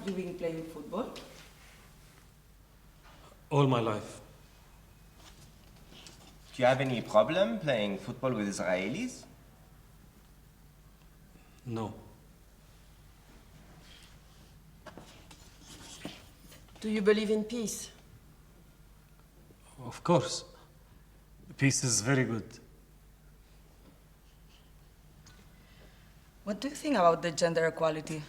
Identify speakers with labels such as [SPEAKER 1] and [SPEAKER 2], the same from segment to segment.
[SPEAKER 1] you been playing football?
[SPEAKER 2] All my life.
[SPEAKER 3] Do you have any problem playing football with Israelis?
[SPEAKER 2] No.
[SPEAKER 4] Do you believe in peace?
[SPEAKER 2] Of course. Peace is very good.
[SPEAKER 1] What do you think about the gender equality?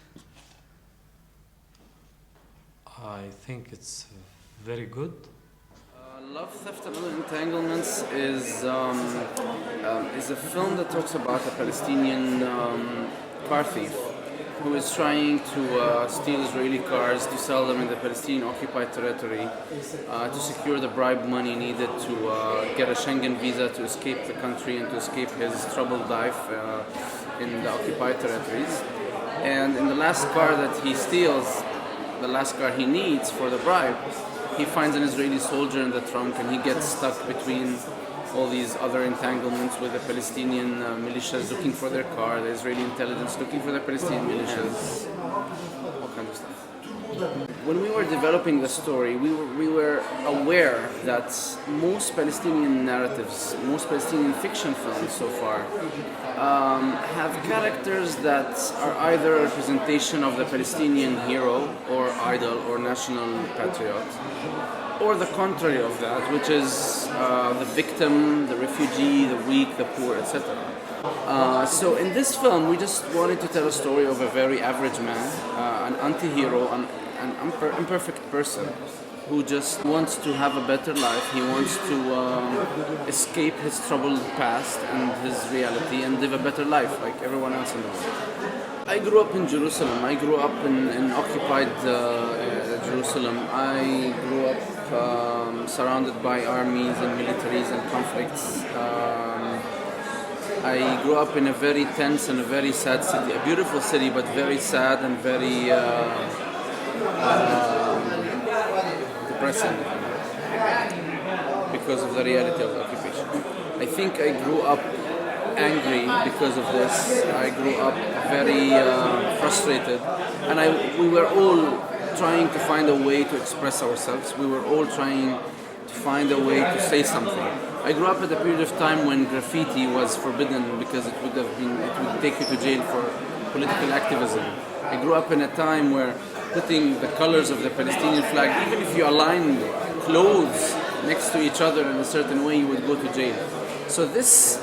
[SPEAKER 2] I think it's very good.
[SPEAKER 5] Love, Theft, and Other Entanglements is a film that talks about a Palestinian car thief who is trying to steal Israeli cars to sell them in the Palestinian-occupied territory to secure the bribe money needed to get a Schengen visa to escape the country and to escape his troubled life in the occupied territories. And in the last car that he steals, the last car he needs for the bribe, he finds an Israeli soldier in the trunk and he gets stuck between all these other entanglements with the Palestinian militias looking for their car, the Israeli intelligence looking for the Palestinian militias, all kinds of stuff. When we were developing the story, we were aware that most Palestinian narratives, most Palestinian fiction films so far, have characters that are either a representation of the Palestinian hero or idol or national patriot, or the contrary of that, which is the victim, the refugee, the weak, the poor, etc. So in this film, we just wanted to tell a story of a very average man, an anti-hero, an imperfect person who just wants to have a better life. He wants to escape his troubled past and his reality and live a better life like everyone else in the world. I grew up in Jerusalem. I grew up in occupied Jerusalem. I grew up surrounded by armies and militaries and conflicts. I grew up in a very tense and a very sad city, a beautiful city, but very sad and very depressing because of the reality of the occupation. I think I grew up angry because of this. I grew up very frustrated, and we were all trying to find a way to express ourselves. We were all trying to find a way to say something. I grew up at a period of time when graffiti was forbidden because it would take you to jail for political activism. I grew up in a time where putting the colors of the Palestinian flag, even if you aligned clothes next to each other in a certain way, you would go to jail. So this,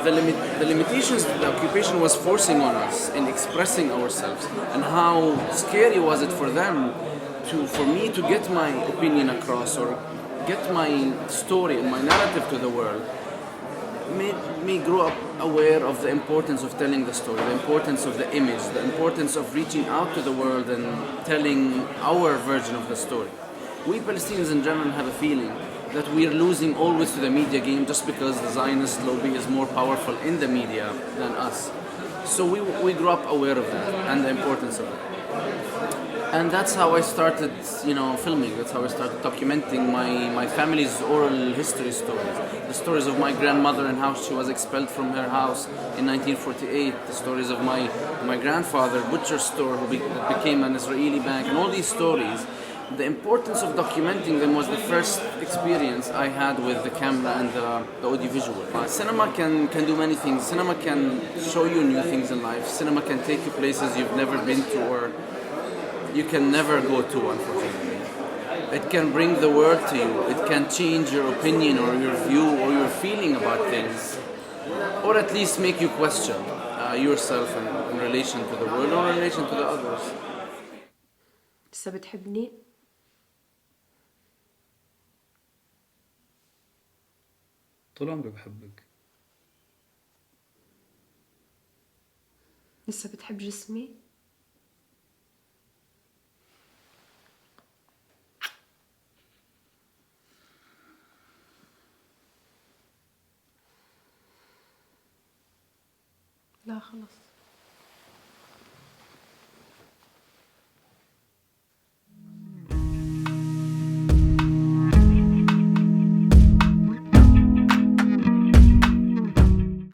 [SPEAKER 5] the limitations that the occupation was forcing on us in expressing ourselves, and how scary was it for them for me to get my opinion across or get my story and my narrative to the world, made me grow up aware of the importance of telling the story, the importance of the image, the importance of reaching out to the world and telling our version of the story. We Palestinians in general have a feeling that we are losing always to the media game just because the Zionist lobby is more powerful in the media than us. So we grew up aware of that and the importance of it. And that's how I started, filming. That's how I started documenting my family's oral history stories. The stories of my grandmother and how she was expelled from her house in 1948. The stories of my grandfather, butcher store, who became an Israeli bank, and all these stories. The importance of documenting them was the first experience I had with the camera and the audiovisual. Cinema can do many things. Cinema can show you new things in life. Cinema can take you places you've never been to or you can never go to, unfortunately. It can bring the world to you. It can change your opinion or your view or your feeling about things. Or at least make you question yourself in relation to the world or in relation to the others.
[SPEAKER 4] لسه بتحبني؟
[SPEAKER 6] طول عمري بحبك.
[SPEAKER 4] لسه بتحب جسمي؟ لا خلص.